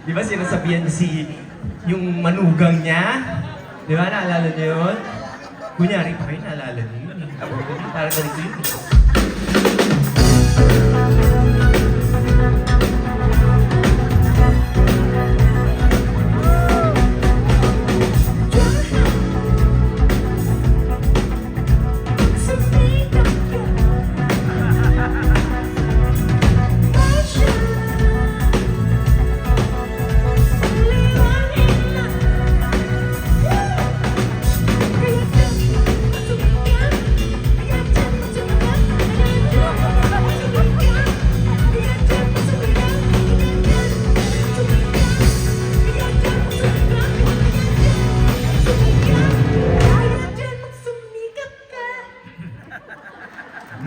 Di ba sinasabihan si yung manugang niya? Di ba? Naalala niyo yun? Kunyari pa kayo, naalala niyo yun. Ako, parang ganito yun.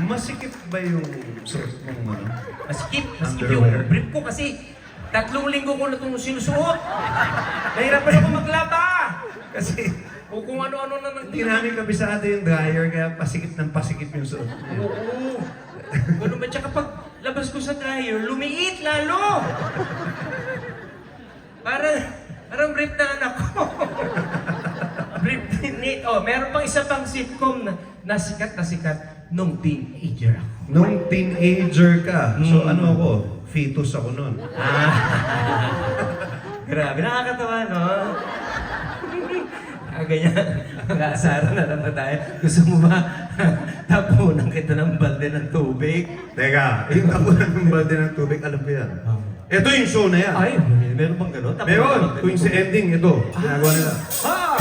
Masikip ba yung suot mong ano? Masikip Underwear. yung brief ko kasi 3 linggo ko na itong sinusuot. Nahirapan ako maglaba. Kasi kung ano-ano na nang Hindi namin kabisado yung dryer, kaya pasikip ng pasikip yung suot. Oo. Ganun ba? Tsaka pag labas ko sa dryer, lumiit lalo. Parang brief na anak ko. Brief din. Oh, meron pang isa pang sitcom na sikat nung teenager ako. Nung teenager ka, so ano ako? Fetus ako nun. Grabe, nakakatawa, no? Ganyan. Mag-aasara na naman tayo. Gusto mo ba tapunan kita ng balde ng tubig? Teka, yung tapunan ng balde ng tubig, alam ko yan. Ito yung show na yan. Ay, meron bang gano'n? Meron, tuwing sa ending, ito. Ginagawa nila. Ah!